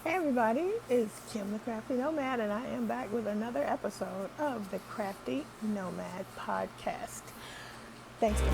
Hey everybody, it's Kim the Crafty Nomad, and I am back with another episode of the Crafty Nomad podcast. Thanks for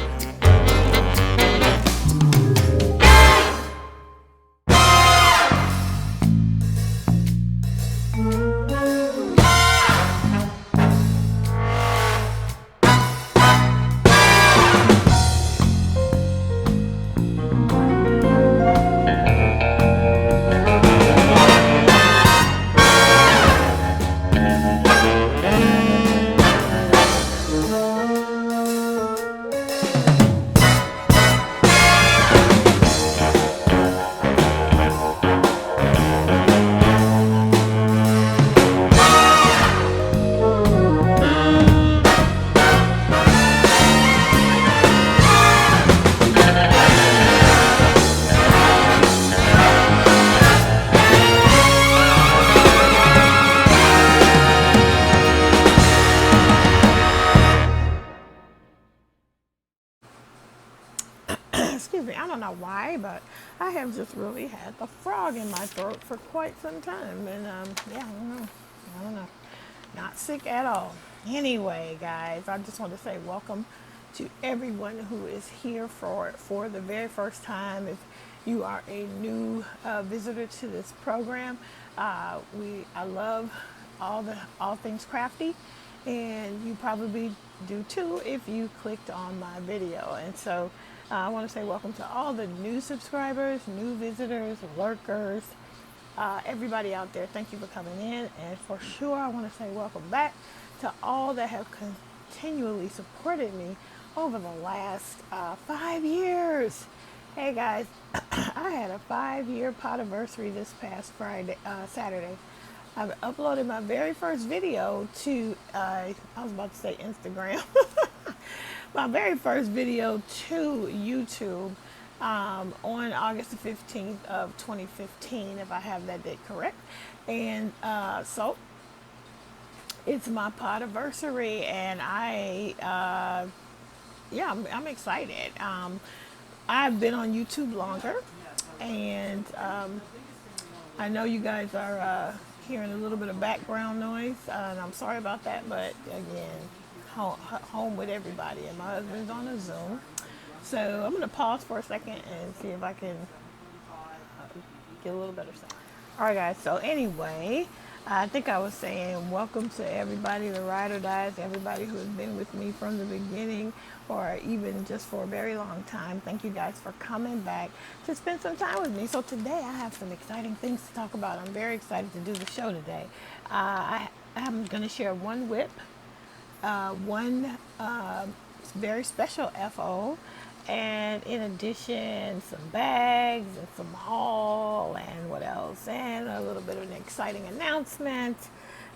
excuse me, I don't know why, but I have just really had the frog in my throat for quite some time, and yeah, I don't know, not sick at all. Anyway, guys, I just want to say welcome to everyone who is here for the very first time. If you are a new visitor to this program, I love all things crafty, and you probably do too if you clicked on my video. And so I want to say welcome to all the new subscribers, new visitors, lurkers, everybody out there. Thank you for coming in, and for sure I want to say welcome back to all that have continually supported me over the last 5 years. Hey guys, I had a 5 year podiversary this past Saturday. I've uploaded my very first video to, I was about to say Instagram, my very first video to YouTube on August the 15th of 2015, if I have that date correct. And so it's my podiversary, and I'm excited. I've been on YouTube longer, and I know you guys are hearing a little bit of background noise, and I'm sorry about that, but again, home with everybody, and my husband's on a Zoom. So I'm going to pause for a second and see if I can get a little better sound. All right, guys. So anyway, I think I was saying welcome to everybody, the ride or dies, everybody who has been with me from the beginning, or even just for a very long time. Thank you guys for coming back to spend some time with me. So today I have some exciting things to talk about. I'm very excited to do the show today. I'm going to share one whip, one very special FO, and in addition, some bags and some haul, and what else, and a little bit of an exciting announcement.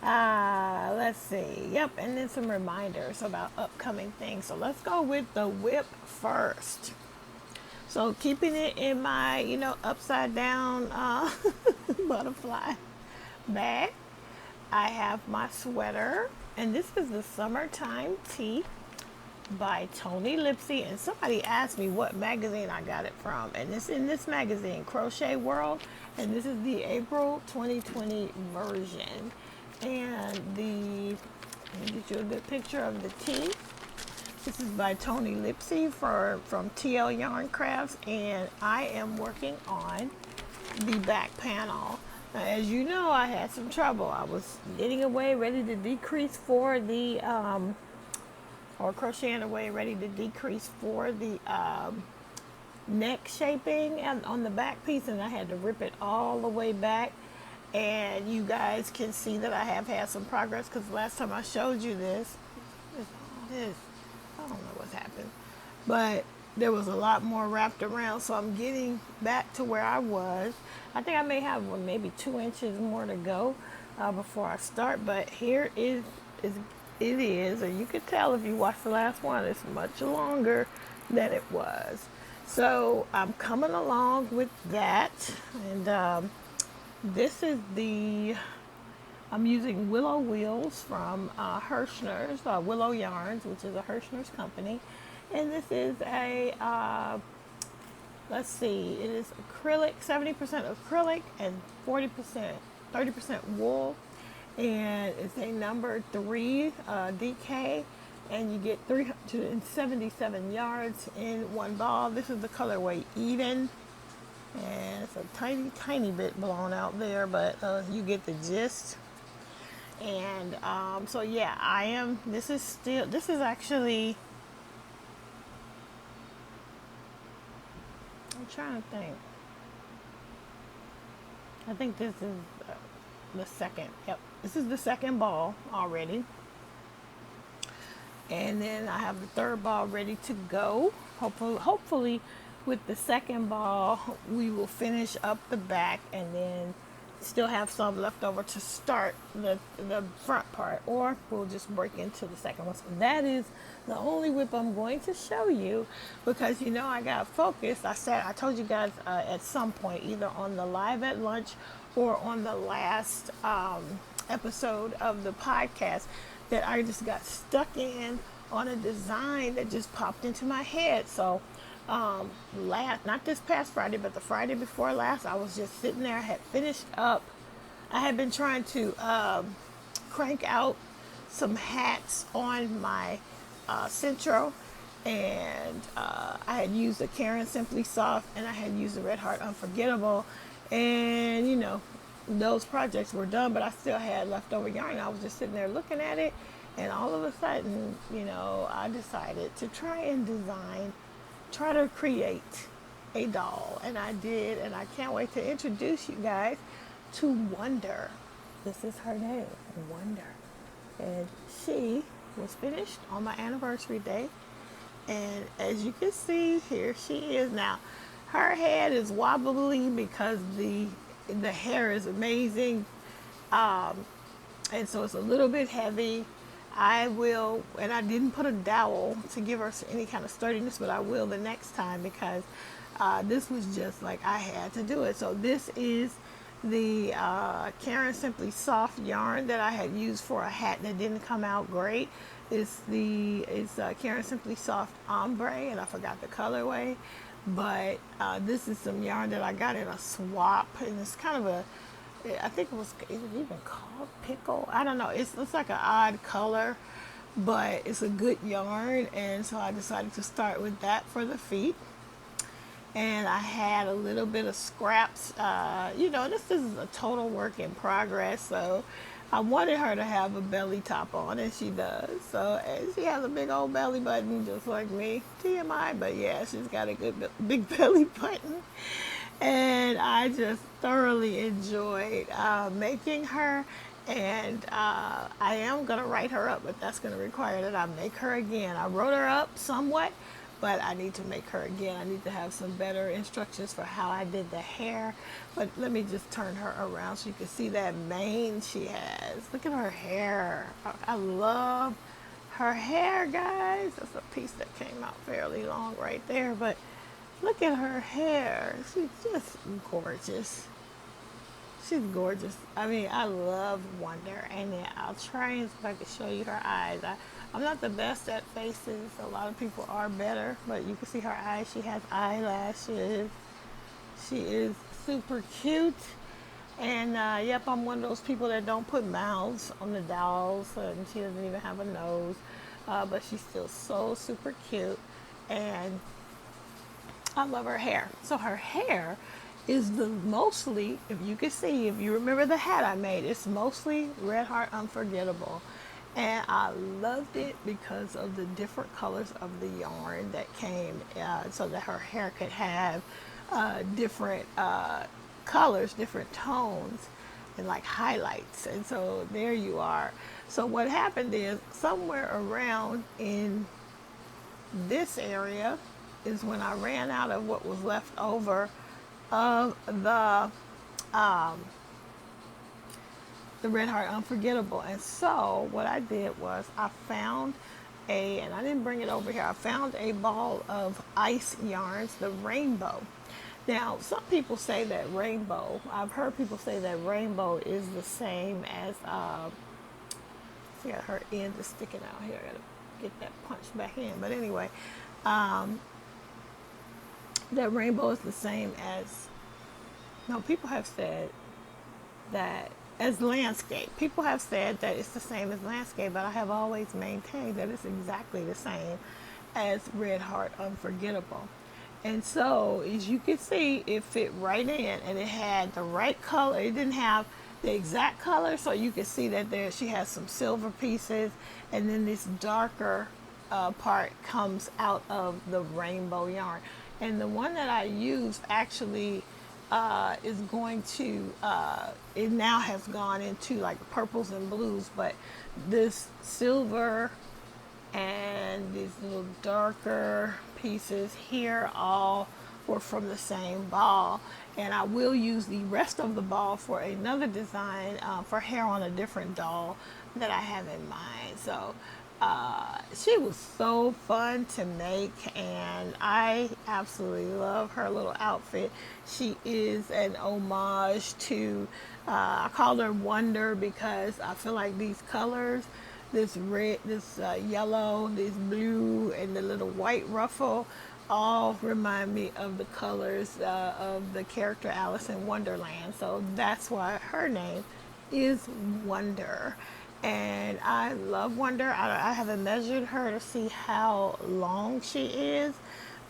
Let's see. Yep, and then some reminders about upcoming things. So let's go with the whip first. So keeping it in my, upside down butterfly bag, I have my sweater, and this is the Summertime Tee by Tony Lipsy. And somebody asked me what magazine I got it from, and it's in this magazine, Crochet World, and this is the April 2020 version. And let me get you a good picture of the tee. This is by Tony Lipsy from TL Yarn Crafts, and I am working on the back panel. Now, as you know, I had some trouble. I was knitting away, ready to decrease for the or crocheting away, ready to decrease for the neck shaping and on the back piece, and I had to rip it all the way back. And you guys can see that I have had some progress, because last time I showed you this, I don't know what's happened, but there was a lot more wrapped around, so I'm getting back to where I was. I think I may have maybe 2 inches more to go before I start, but here it is, and you could tell if you watched the last one, it's much longer than it was. So I'm coming along with that, and this is I'm using Willow Wheels from Hirschner's, Willow Yarns, which is a Hirschner's company. And this is a let's see, it is acrylic, 70% acrylic and 40%, 30% wool. And it's a number 3 DK, and you get 377 yards in one ball. This is the colorway Eden, and it's a tiny bit blown out there, but you get the gist. And so yeah, this is actually, I'm trying to think. I think this is the second. Yep, this is the second ball already. And then I have the third ball ready to go. Hopefully, with the second ball, we will finish up the back and then still have some left over to start the front part, or we'll just break into the second one. So that is the only whip I'm going to show you, because I got focused. I told you guys at some point, either on the live at lunch or on the last episode of the podcast, that I just got stuck in on a design that just popped into my head. So not this past Friday, but the Friday before last, I was just sitting there. I had finished up. I had been trying to crank out some hats on my Centro, and I had used the Karen Simply Soft, and I had used the Red Heart Unforgettable, and those projects were done, but I still had leftover yarn. I was just sitting there looking at it, and all of a sudden, I decided to try to create a doll, and I did, and I can't wait to introduce you guys to Wonder. This is her name, Wonder, and she was finished on my anniversary day. And as you can see, here she is now. Her head is wobbly because the hair is amazing, and so it's a little bit heavy. And I didn't put a dowel to give her any kind of sturdiness, but I will the next time, because this was just like I had to do it. So this is the Karen Simply Soft yarn that I had used for a hat that didn't come out great. It's Karen Simply Soft Ombre, and I forgot the colorway, but this is some yarn that I got in a swap, and it's kind of I think is it even called pickle? I don't know. It's like an odd color, but it's a good yarn, and so I decided to start with that for the feet. And I had a little bit of scraps. This is a total work in progress, so I wanted her to have a belly top on, and she does. So, and she has a big old belly button, just like me. TMI, but yeah, she's got a good big belly button. And I just thoroughly enjoyed making her. And I am going to write her up, but that's going to require that I make her again. I wrote her up somewhat, but I need to make her again. I need to have some better instructions for how I did the hair. But let me just turn her around so you can see that mane she has. Look at her hair. I love her hair, guys. That's a piece that came out fairly long right there, but look at her hair. She's just gorgeous. She's gorgeous. I mean, I love Wonder. And then I'll try and see if I can show you her eyes. I'm not the best at faces. A lot of people are better, but you can see her eyes. She has eyelashes. She is super cute. And yep, I'm one of those people that don't put mouths on the dolls, and she doesn't even have a nose, but she's still so super cute. And I love her hair. So her hair is mostly, if you can see, if you remember the hat I made, it's mostly Red Heart Unforgettable. And I loved it because of the different colors of the yarn that came, so that her hair could have different colors, different tones, and like highlights. And so there you are. So what happened is, somewhere around in this area is when I ran out of what was left over of the Red Heart Unforgettable. And so what I did was I found and I didn't bring it over here, I found a ball of ice yarns, the rainbow. Now, some people say that rainbow, I've heard people say that rainbow is the same as, see, her end is sticking out here. I gotta get that punched back in. But anyway, that rainbow is the same as, no, people have said that as landscape. People have said that it's the same as landscape, but I have always maintained that it's exactly the same as Red Heart Unforgettable. And so, as you can see, it fit right in, and it had the right color. It didn't have the exact color, so you can see that there she has some silver pieces, and then this darker part comes out of the rainbow yarn. And the one that I use actually is going to, it now has gone into like purples and blues, but this silver and these little darker pieces here all were from the same ball. And I will use the rest of the ball for another design for hair on a different doll that I have in mind. So she was so fun to make, and I absolutely love her little outfit. She is an homage to, I call her Wonder because I feel like these colors, this red, this yellow, this blue, and the little white ruffle, all remind me of the colors of the character Alice in Wonderland. So that's why her name is Wonder. And I love Wonder. I haven't measured her to see how long she is,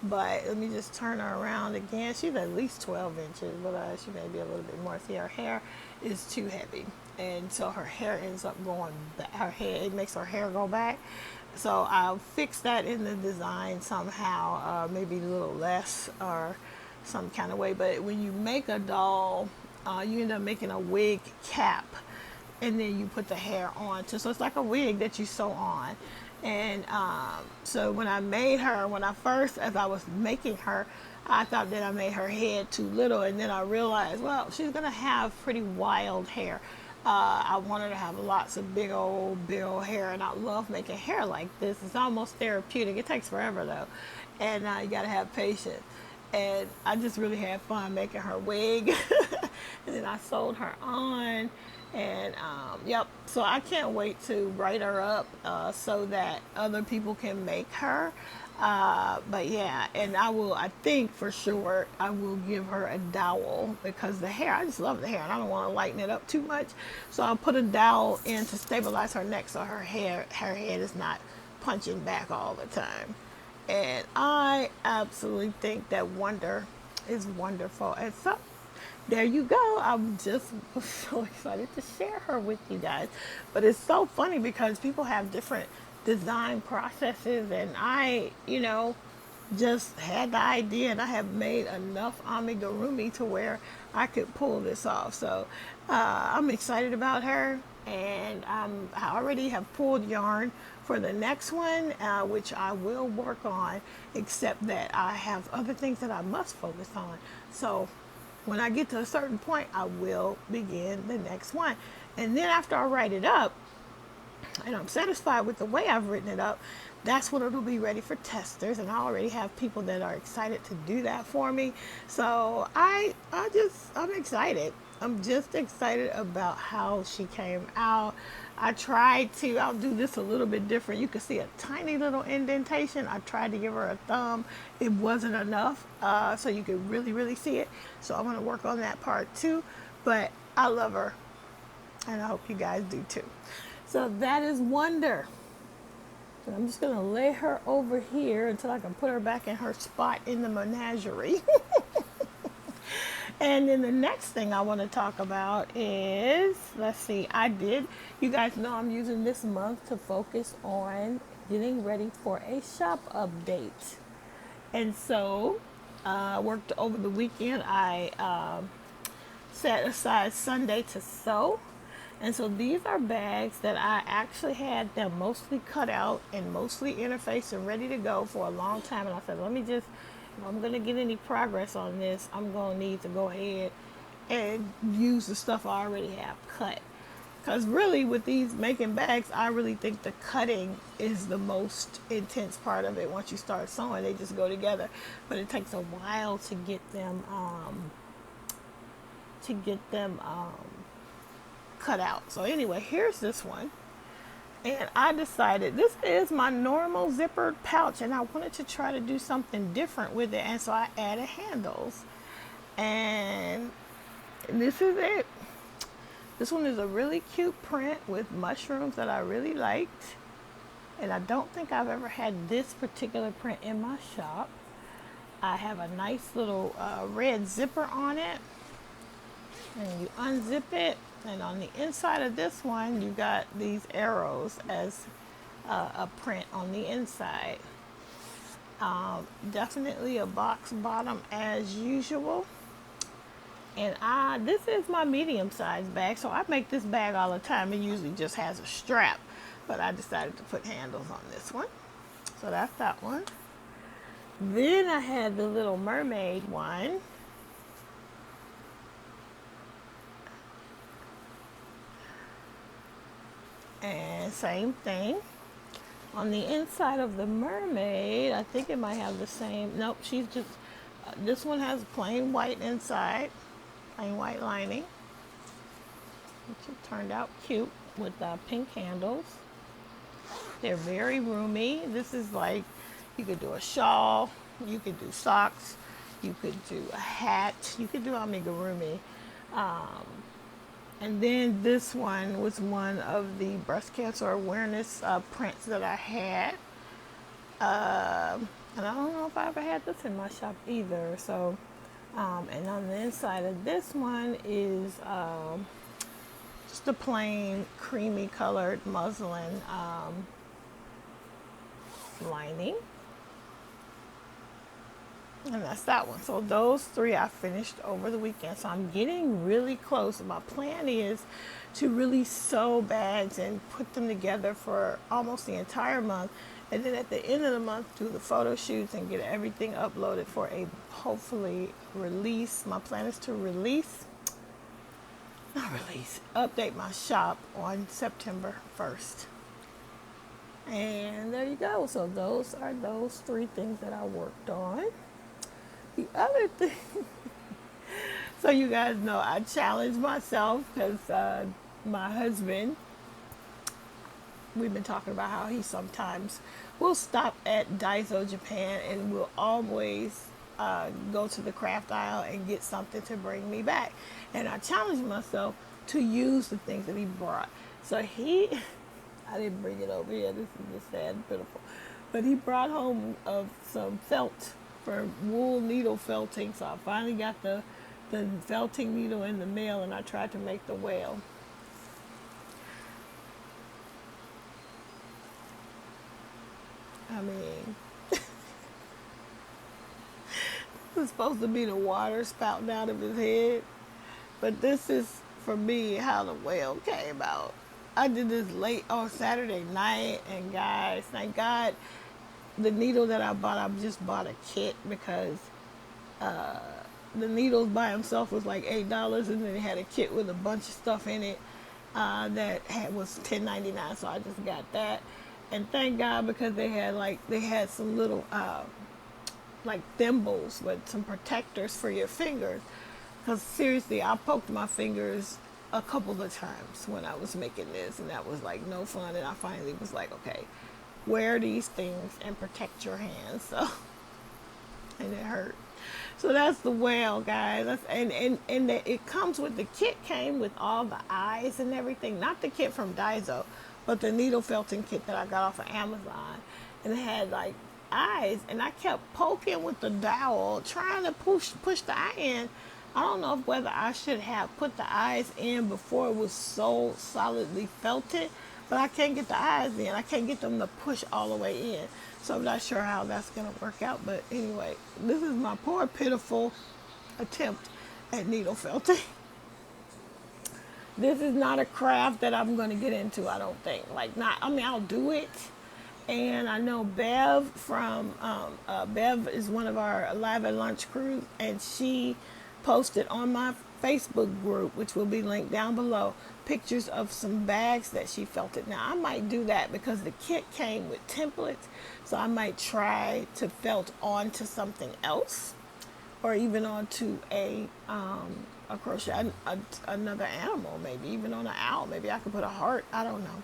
but let me just turn her around again. She's at least 12 inches, but she may be a little bit more. See, her hair is too heavy, and so her hair ends up going back. Her hair, it makes her hair go back. So I'll fix that in the design somehow, maybe a little less or some kind of way. But when you make a doll, you end up making a wig cap, and then you put the hair on too. So it's like a wig that you sew on. And so when I made her, as I was making her, I thought that I made her head too little, and then I realized, well, she's gonna have pretty wild hair. I want her to have lots of big old hair, and I love making hair like this. It's almost therapeutic. It takes forever though, and you gotta have patience. And I just really had fun making her wig, and then I sewed her on. And yep, so I can't wait to write her up so that other people can make her. But yeah, and I think for sure I will give her a dowel because the hair, I just love the hair and I don't want to lighten it up too much. So I'll put a dowel in to stabilize her neck so her head is not punching back all the time. And I absolutely think that Wonder is wonderful. And so there you go. I'm just so excited to share her with you guys. But it's so funny because people have different design processes, and I, just had the idea, and I have made enough amigurumi to where I could pull this off. So I'm excited about her, and I already have pulled yarn for the next one, which I will work on, except that I have other things that I must focus on. So when I get to a certain point, I will begin the next one. And then after I write it up, and I'm satisfied with the way I've written it up, that's when it'll be ready for testers. And I already have people that are excited to do that for me. So I'm excited. I'm just excited about how she came out. I'll do this a little bit different. You can see a tiny little indentation. I tried to give her a thumb. It wasn't enough, so you could really, really see it. So I'm going to work on that part too. But I love her, and I hope you guys do too. So that is Wonder. And I'm just going to lay her over here until I can put her back in her spot in the menagerie. And then the next thing I want to talk about is, let's see, you guys know I'm using this month to focus on getting ready for a shop update. And so I worked over the weekend. I set aside Sunday to sew. And so these are bags that I actually had them mostly cut out and mostly interfaced and ready to go for a long time. And I said, if I'm going to get any progress on this, I'm going to need to go ahead and use the stuff I already have cut. Because really with these making bags, I really think the cutting is the most intense part of it. Once you start sewing, they just go together. But it takes a while to get them cut out. So anyway, here's this one. And I decided this is my normal zippered pouch, and I wanted to try to do something different with it. And so I added handles. And this is it. This one is a really cute print with mushrooms that I really liked. And I don't think I've ever had this particular print in my shop. I have a nice little red zipper on it. And you unzip it. And on the inside of this one, you got these arrows as a print on the inside. Definitely a box bottom as usual. And this is my medium size bag, so I make this bag all the time. It usually just has a strap, but I decided to put handles on this one. So that's that one. Then I had the little mermaid one. And same thing. On the inside of the mermaid, I think it might have the same. Nope, she's just, this one has plain white inside, plain white lining, which turned out cute with pink handles. They're very roomy. This is like, you could do a shawl, you could do socks, you could do a hat, you could do amigurumi. And then this one was one of the breast cancer awareness prints that I had. And I don't know if I ever had this in my shop either. So, and on the inside of this one is just a plain creamy colored muslin lining. And that's that one. So those three I finished over the weekend. So I'm getting really close. My plan is to really sew bags and put them together for almost the entire month. And then at the end of the month, do the photo shoots and get everything uploaded for a hopefully release. My plan is to update my shop on September 1st. And there you go. So those are those three things that I worked on. The other thing, so you guys know I challenged myself because my husband, we've been talking about how he sometimes will stop at Daiso Japan and will always go to the craft aisle and get something to bring me back. And I challenged myself to use the things that he brought. So I didn't bring it over here, this is just sad and pitiful, but he brought home some felt for wool needle felting. So I finally got the felting needle in the mail, and I tried to make the whale. I mean, this is supposed to be the water spouting out of his head, but this is, for me, how the whale came out. I did this late on Saturday night, and guys, thank God, the needle that I bought, I just bought a kit because the needles by himself was like $8, and then it had a kit with a bunch of stuff in it that was $10.99. So I just got that, and thank God, because they had some little like thimbles with some protectors for your fingers. Because seriously, I poked my fingers a couple of times when I was making this, and that was like no fun. And I finally was like, okay, wear these things and protect your hands. So, and it hurt. So that's the whale, guys. It comes with, the kit came with all the eyes and everything. Not the kit from Daiso, but the needle felting kit that I got off of Amazon. And it had like eyes, and I kept poking with the dowel, trying to push the eye in. I don't know whether I should have put the eyes in before it was so solidly felted, but I can't get the eyes in. I can't get them to push all the way in. So I'm not sure how that's going to work out. But anyway, this is my poor, pitiful attempt at needle felting. This is not a craft that I'm going to get into, I don't think. I'll do it. And I know Bev from, Bev is one of our Live at Lunch crews, and she posted on my Facebook group, which will be linked down below, pictures of some bags that she felted. Now I might do that because the kit came with templates, so I might try to felt onto something else, or even onto a crochet, another animal, maybe even on an owl. Maybe I could put a heart, I don't know.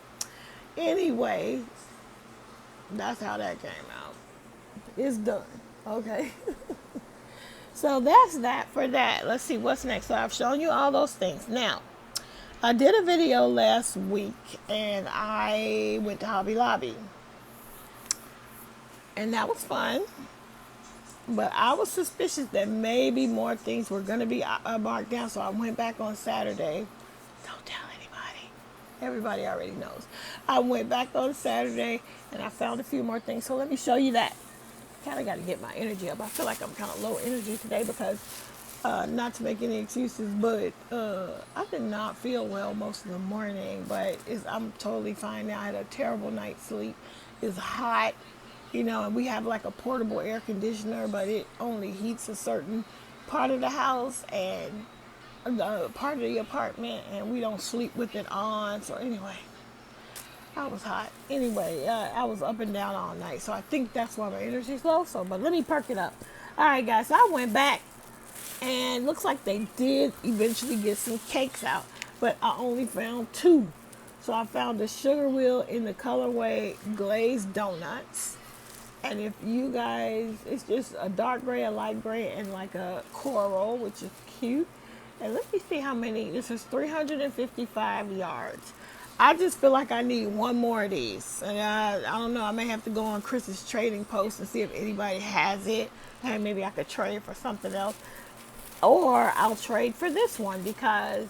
Anyway, that's how that came out. It's done. Okay. So that's that for that. Let's see what's next. So I've shown you all those things. Now, I did a video last week and I went to Hobby Lobby. And that was fun. But I was suspicious that maybe more things were going to be marked down. So I went back on Saturday. Don't tell anybody. Everybody already knows. I went back on Saturday and I found a few more things. So let me show you that. Kind of got to get my energy up. I feel like I'm kind of low energy today because, not to make any excuses, but I did not feel well most of the morning. But I'm totally fine now. I had a terrible night's sleep. It's hot, you know, and we have like a portable air conditioner, but it only heats a certain part of the house and the part of the apartment, and we don't sleep with it on. So anyway, I was hot. Anyway, I was up and down all night. So I think that's why my energy's low. So, but let me perk it up. All right, guys. So I went back and looks like they did eventually get some cakes out, but I only found 2. So I found the Sugar Wheel in the colorway Glazed Donuts. And if you guys, it's just a dark gray, a light gray, and like a coral, which is cute. And let me see how many. This is 355 yards. I just feel like I need one more of these. And I don't know. I may have to go on Chris's trading post and see if anybody has it. And maybe I could trade for something else. Or I'll trade for this one because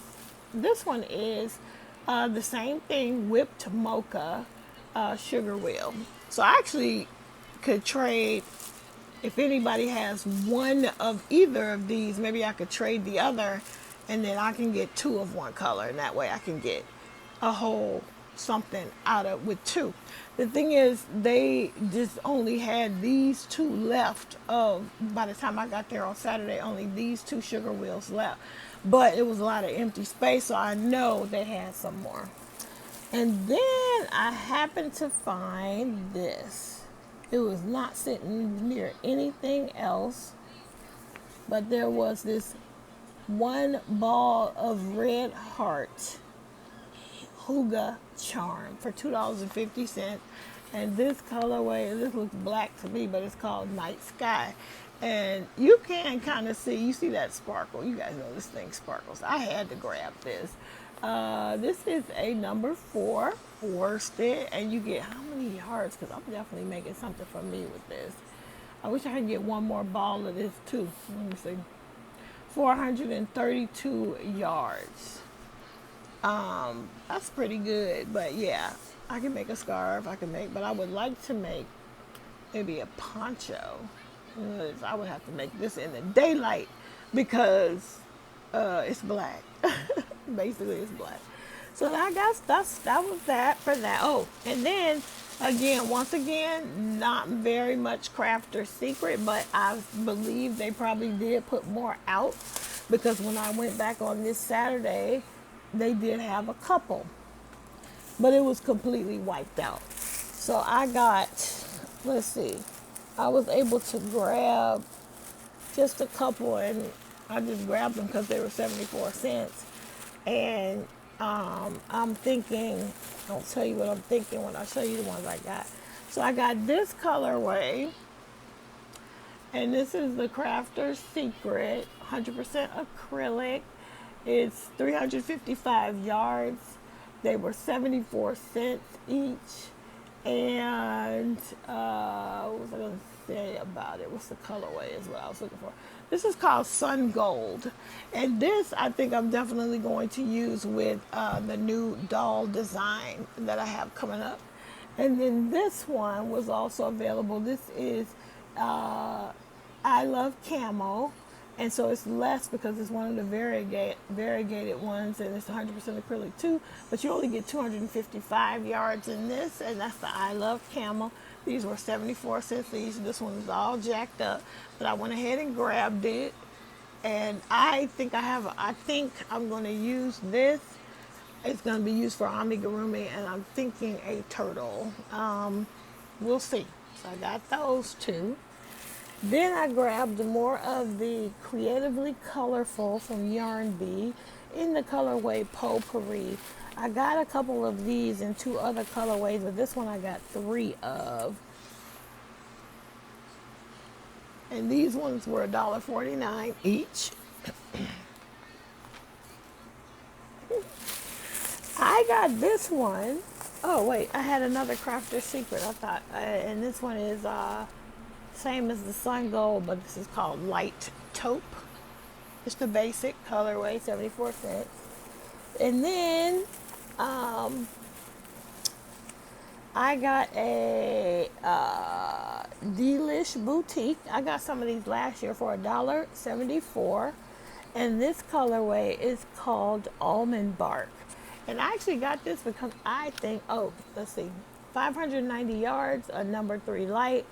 this one is the same thing, whipped mocha sugar wheel. So I actually could trade. If anybody has one of either of these, maybe I could trade the other and then I can get 2 of one color. And that way I can get a whole something out of with 2. The thing is, they just only had these 2 left of, by the time I got there on Saturday, only these 2 sugar wheels left. But it was a lot of empty space, so I know they had some more. And then I happened to find this. It was not sitting near anything else, but there was this 1 ball of red heart Huga charm for $2.50, and this colorway, this looks black to me, but it's called Night Sky, and you can kind of see, you see that sparkle. You guys know this thing sparkles. I had to grab this. This is a number 4 worsted, and you get how many yards? Because I'm definitely making something for me with this. I wish I could get 1 more ball of this too. Let me see. 432 yards. That's pretty good, but yeah, I can make a scarf. But I would like to make maybe a poncho. I would have to make this in the daylight because it's black. Basically, it's black. So I guess that was that for that. Oh, and then once again, not very much crafter secret, but I believe they probably did put more out because when I went back on this Saturday, they did have a couple, but it was completely wiped out. So I got, let's see, I was able to grab just a couple, and I just grabbed them because they were 74 cents. And I'm thinking, I'll tell you what I'm thinking when I show you the ones I got. So I got this colorway, and this is the Crafter's Secret, 100% acrylic. It's 355 yards. They were 74 cents each. And what was I going to say about it? What's the colorway is what I was looking for. This is called Sun Gold. And this I think I'm definitely going to use with the new doll design that I have coming up. And then this one was also available. This is I Love Camo. And so it's less because it's one of the variegated ones, and it's 100% acrylic too. But you only get 255 yards in this, and that's the I Love Camel. These were 74 cents each. This one is all jacked up, but I went ahead and grabbed it. And I think I'm going to use this. It's going to be used for amigurumi, and I'm thinking a turtle. We'll see. So I got those 2. Then I grabbed more of the Creatively Colorful from Yarn Bee. in the colorway Potpourri. I got a couple of these in 2 other colorways, but this one I got 3 of. And these ones were $1.49 each. I got this one. Oh wait, I had another Crafter's Secret. I thought, and this one is same as the Sun Gold, but this is called Light Taupe. It's the basic colorway, 74 cents. And then I got a Delish Boutique. I got some of these last year for $1.74. And this colorway is called Almond Bark. And I actually got this because I think, oh, let's see, 590 yards, a number 3 light,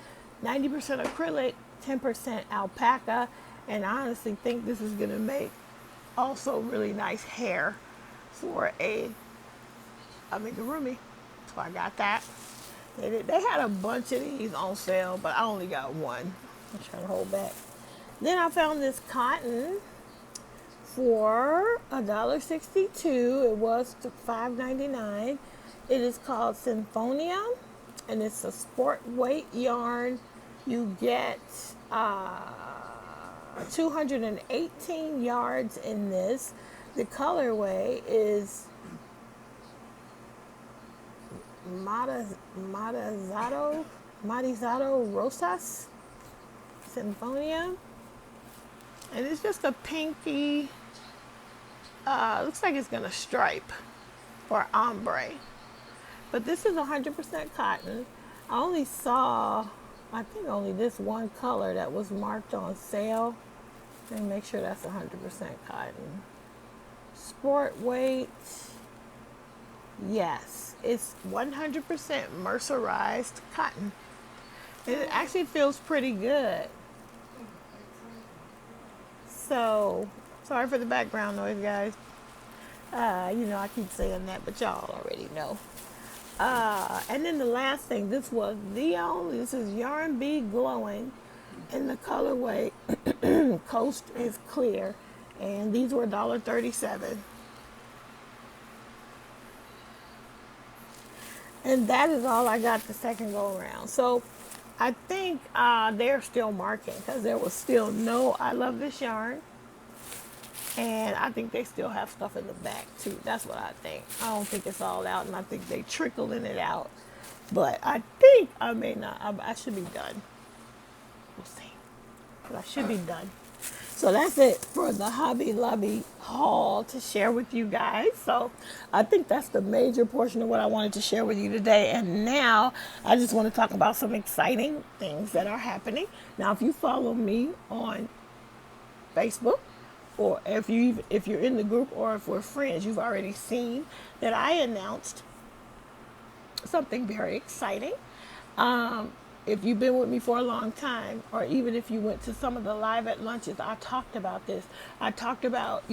90% acrylic, 10% alpaca. And I honestly think this is going to make also really nice hair for a amigurumi. So I got that. They had a bunch of these on sale, but I only got one. I'm trying to hold back. Then I found this cotton for $1.62. It was $5.99. It is called Symphonia, and it's a sport weight yarn. You get 218 yards in this. The colorway is Marizado Rosas Symphonia, and it's just a pinky, looks like it's gonna stripe or ombre, but this is 100% cotton. I only saw, I think, only this one color that was marked on sale. Let me make sure that's 100% cotton. Sport weight, yes, it's 100% mercerized cotton. It actually feels pretty good. So, sorry for the background noise, guys. You know, I keep saying that, but y'all already know. And then the last thing, this is Yarn Bee Glowing, and the colorway Coast is Clear, and these were $1.37. And that is all I got the second go around. So I think they're still marking because there was still no I love this yarn. And I think they still have stuff in the back too. That's what I think. I don't think it's all out, and I think they trickling it out. But I think I may not. I should be done. We'll see. But I should be done. So that's it for the Hobby Lobby haul to share with you guys. So I think that's the major portion of what I wanted to share with you today. And now I just want to talk about some exciting things that are happening. Now, if you follow me on Facebook, or if you're in the group, or if we're friends, you've already seen that I announced something very exciting. If you've been with me for a long time, or even if you went to some of the live at lunches, I talked about this. I talked about,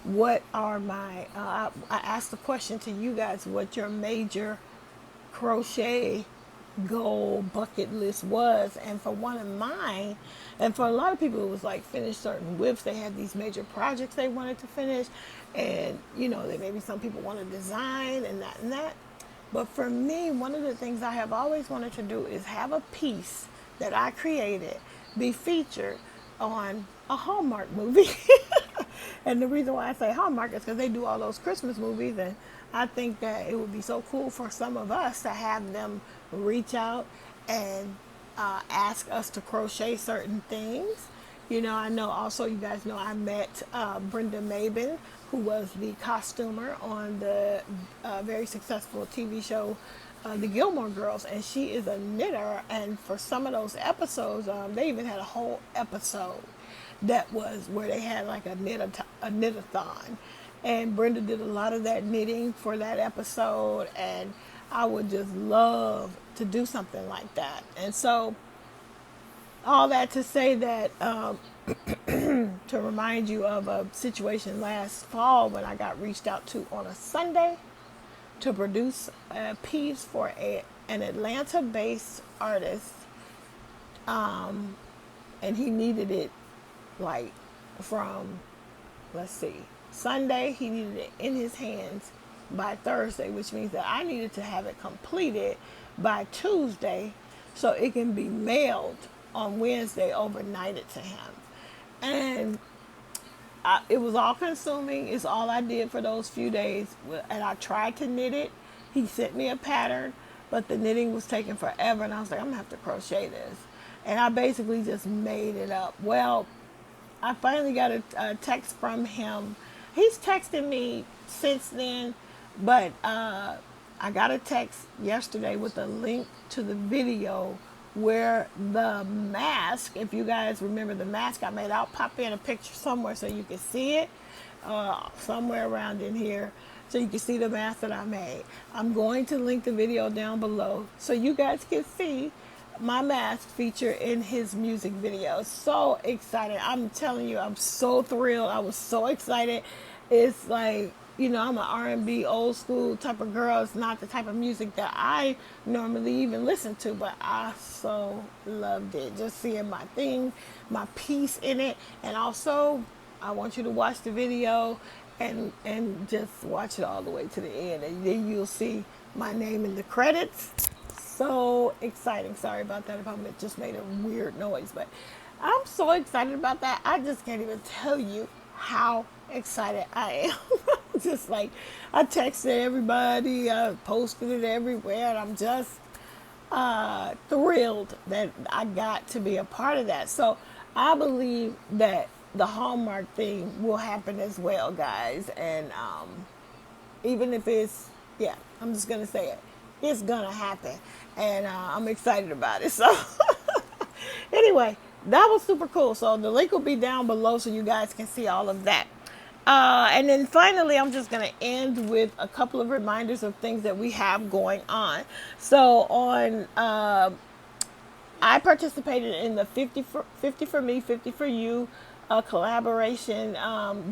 what are my, I asked the question to you guys, what your major crochet goal bucket list was. And for one of mine, and for a lot of people, it was like finish certain whips. They had these major projects they wanted to finish. And, maybe some people want to design and that and that. But for me, one of the things I have always wanted to do is have a piece that I created be featured on a Hallmark movie. And the reason why I say Hallmark is because they do all those Christmas movies, and I think that it would be so cool for some of us to have them reach out and ask us to crochet certain things. I know also, you guys know, I met Brenda Mabin, who was the costumer on the very successful TV show, The Gilmore Girls, and she is a knitter. And for some of those episodes, they even had a whole episode that was where they had like a knit-a-thon. And Brenda did a lot of that knitting for that episode, and I would just love to do something like that. And so, all that to say that, to remind you of a situation last fall when I got reached out to on a Sunday to produce a piece for an Atlanta-based artist, and he needed it like from, let's see, Sunday. He needed it in his hands by Thursday, which means that I needed to have it completed by Tuesday so it can be mailed on Wednesday, overnighted to him. And it was all consuming. It's all I did for those few days. And I tried to knit it. He sent me a pattern, but the knitting was taking forever. And I was like, I'm going to have to crochet this. And I basically just made it up. Well, I finally got a text from him. He's texted me since then, but I got a text yesterday with a link to the video where the mask, if you guys remember the mask I made, I'll pop in a picture somewhere so you can see it, somewhere around in here, so you can see the mask that I made. I'm going to link the video down below so you guys can see my mask feature in his music video. So excited. I'm telling you, I'm so thrilled. I was so excited. It's like, you know, I'm an R&B old school type of girl. It's not the type of music that I normally even listen to, but I so loved it. Just seeing my thing, my piece in it. And also, I want you to watch the video and just watch it all the way to the end. And then you'll see my name in the credits. So exciting. Sorry about that if I just made a weird noise, but I'm so excited about that. I just can't even tell you how excited I am. Just like, I texted everybody, I posted it everywhere, and I'm just thrilled that I got to be a part of that. So I believe that the Hallmark thing will happen as well, guys. And even if it's, yeah, I'm just going to say it. It's going to happen. And I'm excited about it. So anyway, that was super cool. So the link will be down below so you guys can see all of that. And then finally, I'm just going to end with a couple of reminders of things that we have going on. So on, I participated in the 50 for me, 50 for you collaboration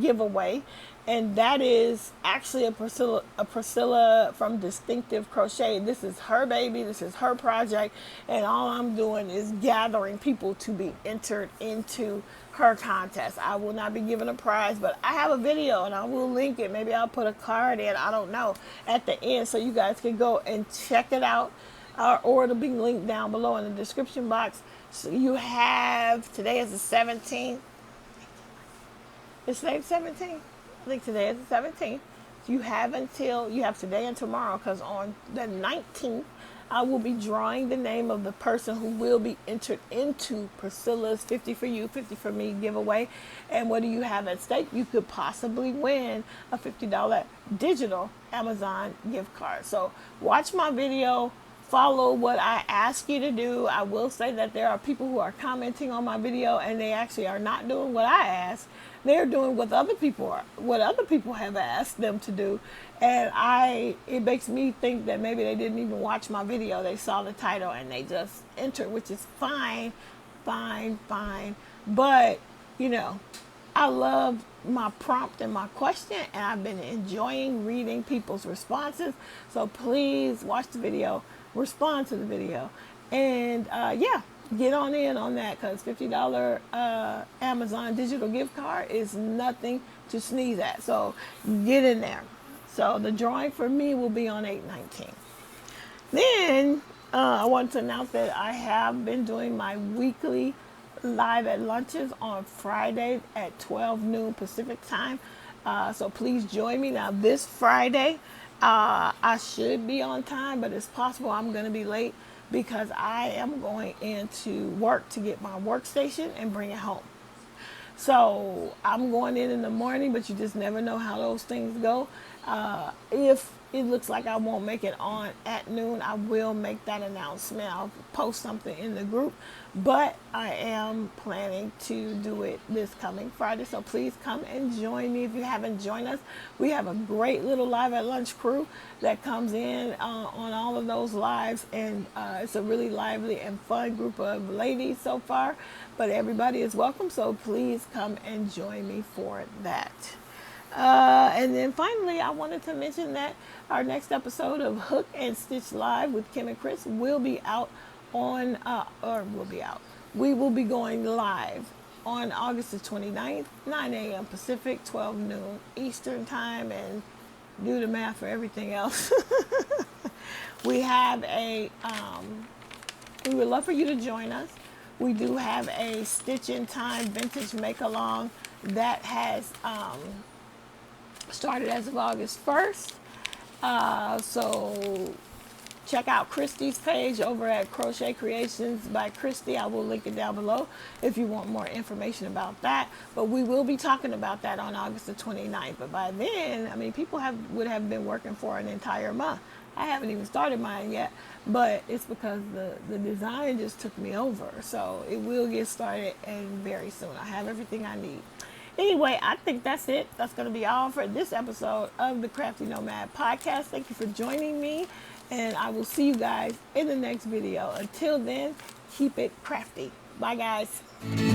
giveaway. And that is actually a Priscilla from Distinctive Crochet. This is her baby. This is her project. And all I'm doing is gathering people to be entered into her contest. I will not be giving a prize, but I have a video and I will link it. Maybe I'll put a card in, I don't know, at the end so you guys can go and check it out. Or it'll be linked down below in the description box. So you have, today is the 17th. It's today the 17th? I think today is the 17th. You have today and tomorrow, because on the 19th, I will be drawing the name of the person who will be entered into Priscilla's 50 for you, 50 for me giveaway. And what do you have at stake? You could possibly win a $50 digital Amazon gift card. So watch my video. Follow what I ask you to do. I will say that there are people who are commenting on my video and they actually are not doing what I asked. They're doing what other people have asked them to do. And it makes me think that maybe they didn't even watch my video. They saw the title and they just entered, which is fine. But, you know, I love my prompt and my question, and I've been enjoying reading people's responses. So please watch the video, respond to the video, and yeah, get on in on that, because $50 Amazon digital gift card is nothing to sneeze at. So get in there. So the drawing for me will be on 8/19. Then I want to announce that I have been doing my weekly live at lunches on Fridays at 12 noon Pacific time. So please join me. Now this Friday, I should be on time, but it's possible I'm going to be late because I am going into work to get my workstation and bring it home. So I'm going in the morning, but you just never know how those things go. If it looks like I won't make it on at noon, I will make that announcement. I'll post something in the group, but I am planning to do it this coming Friday. So please come and join me if you haven't joined us. We have a great little live at lunch crew that comes in on all of those lives, and it's a really lively and fun group of ladies so far, but everybody is welcome. So please come and join me for that. And then finally, I wanted to mention that our next episode of Hook and Stitch Live with Kim and Chris will be out on, we will be going live on August the 29th, 9 a.m. Pacific, 12 noon Eastern time, and do the math for everything else. We have we would love for you to join us. We do have a Stitch in Time Vintage Make-Along that has started as of August 1st. So check out Christi's page over at Crochet Creations by Christi. I will link it down below if you want more information about that. But we will be talking about that on August the 29th. But by then, I mean, people would have been working for an entire month. I haven't even started mine yet, but it's because the design just took me over. So it will get started and very soon. I have everything I need. Anyway, I think that's it. That's going to be all for this episode of the Crafty Nomad podcast. Thank you for joining me, and I will see you guys in the next video. Until then, keep it crafty. Bye, guys.